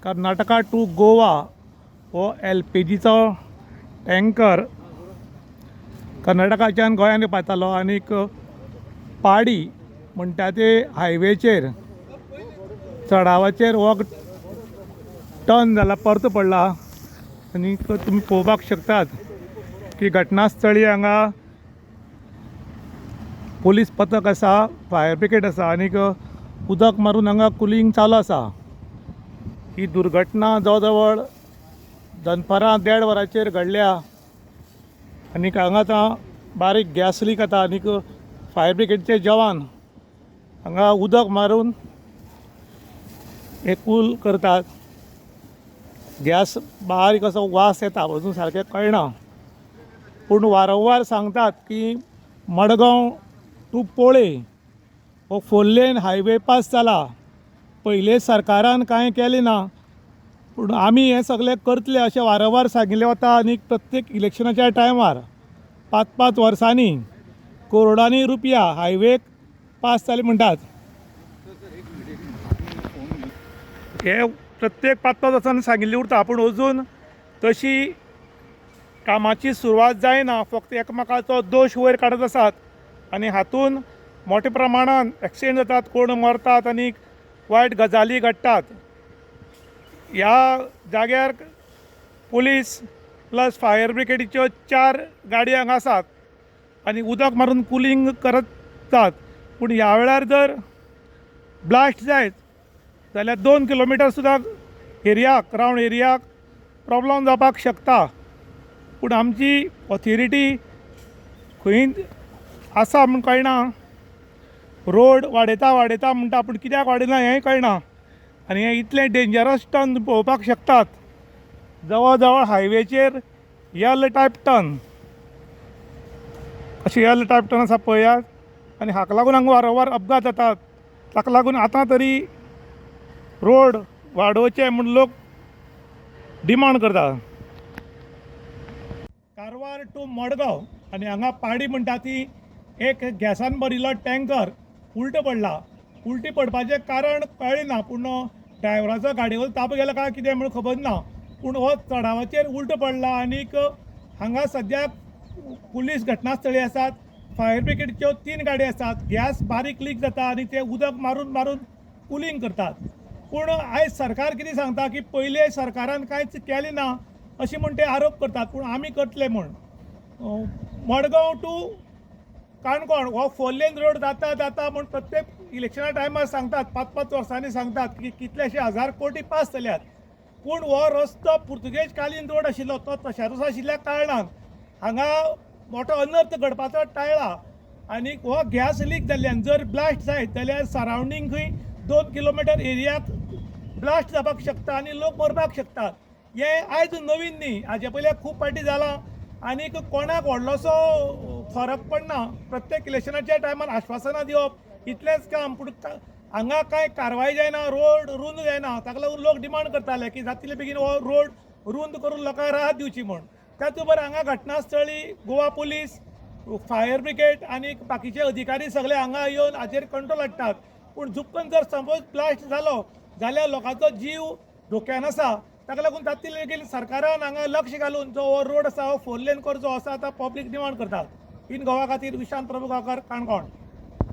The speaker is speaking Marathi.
कर्नाटका टू गोवा हो LPGचो टँकर कर्नाटकाच्यान गोंयांत पावतालो आनीक पाडी म्हणटा ते हायवेचेर चडावाचेर हो टर्न जाला परत पडला आनीक तुमी पळोवपाक शकतात की घटनास्थळी हांगा पुलीस पथक आसा, फायर ब्रिगेड आसा आनीक उदक मारून हांगा कुलींग चालू आसा। ही दुर्घटना जवळ जवळ दनपारां 1.5 वरांचेर घडल्या आनीक हांगा आतां बारीक गॅस लीक जाता आनीक फायर ब्रिगेडचे जवान हांगा उदक मारून हे कूल करतात। गॅस बारीक असो वास येता, अजून सारकें कळना, पूण वारंवार सांगतात की मडगांव टू पोळे हो 4 लेन हायवे पास जाला। पयले सरकारान कांय केलें ना, पूण आमी हें सगळें करतले अशें वारंवार सांगिल्लें वता आनीक प्रत्येक इलेक्शनाच्या टायमार 5-5 वर्सांनी करोडांनी रुपया हायवेक पास जाले म्हणटात। हे प्रत्येक 5-5 वर्सांनी सांगिल्लें उरता, पूण अजून तशी कामाची सुरवात जायना। फक्त एकामेकाचो दोश वयर काडत आसात आनी हातून मोठ्या प्रमाणान एक्सिडेंट जातात, कोण मरतात आनीक वायट गजाली घडटात। ह्या जाग्यार पुलीस प्लस फायर ब्रिगेडीच्यो 4 गाडी हांगा आसात आनी उदक मारून कुलींग करतात। पूण ह्या वेळार जर ब्लास्ट जायत जाल्यार 2 किलोमिटर सुद्दां एरियाक रावंड एरियाक प्रॉब्लम जावपाक शकता। पूण आमची ऑथॉरिटी खंय आसा म्हूण कळना, रोड वाडयता म्हणटा पूण कित्याक वाडयना हेंय कळना। आनी हें इतलें डेंजरस टर्न पळोवपाक शकतात, जवळ जवळ हायवेचेर यल टायप टर्न, अशें यल टायप टर्न आसा पळयात। आनी हाका लागून हांगा वारंवार अपघात जातात। ताका लागून आतां तरी रोड वाडोवचे म्हूण लोक डिमांड करता। कारवार टू मडगांव आनी हांगा पाडी म्हणटा ती एक गॅसान भरिल्लो टँकर उल्टो पडला। उल्टी पडपाचें कारण कळना, पूण ड्रायव्हराचो गाडये वयलो ताबो गेलो काय कितें म्हूण खबर ना, पूण हो चडावाचेर उल्टो पडला आनीक हांगा सद्याक पुलीस घटनास्थळी आसात, फायर ब्रिगेडच्यो 3 गाडी आसात। गॅस बारीक लीक जाता आनी ते उदक मारून मारून कुलींग करतात। पूण आयज सरकार कितें सांगता की पयले सरकारान कांयच केलें ना अशें म्हूण ते आरोप करतात, पूण आमी करतले म्हूण। मडगांव टू काणकोण हो 4 लेन रोड जाता म्हूण प्रत्येक इलेक्शना टायमार सांगतात, 5-5 वर्सांनी सांगतात की कितलेशे हजार कोटी पास जाल्यात। पूण हो रस्तो पुर्तुगेज कालीन रोड आशिल्लो, तो तशाचो आशिल्ल्या कारणान हांगा मोठो अनर्थ घडपाचो टाळ्ळा। आनीक हो गॅस लीक जाल्ल्यान जर ब्लास्ट जायत जाल्यार सरावंडींग खंय 2 किलोमिटर एरियाक ब्लास्ट जावपाक शकता आनी लोक मरपाक शकतात। हें आयज नवीन न्ही, हाजे पयले खूब फावटी जालां आनीक कोणाक व्हडलोसो फरक पडना। प्रत्येक इलेक्शनाच्या टायमार आश्वासनां दिवप इतलेंच काम, पूण हांगा कांय कारवाय जायना, रोड रुंद जायना। ताका लागून लोक डिमांड करताले की जातले बेगीन हो रोड रुंद करून लोकांक राहत दिवची म्हूण। त्याच बरोबर हांगा घटनास्थळी गोवा पुलीस, फायर ब्रिगेड आनीक बाकीचे अधिकारी सगळे हांगा येवन हाचेर कंट्रोल हाडटात। पूण चुकून जर सपोज ब्लास्ट जालो जाल्यार लोकांचो जीव धोक्यान आसा। ताका लागून जातले बेगीन सरकारान हांगा लक्ष घालून जो हो रोड आसा हो 4 लेन करचो असो आतां पब्लीक डिमांड करतात। इन गोवा खातीर विशांत प्रभुगांवकर, काणकोण।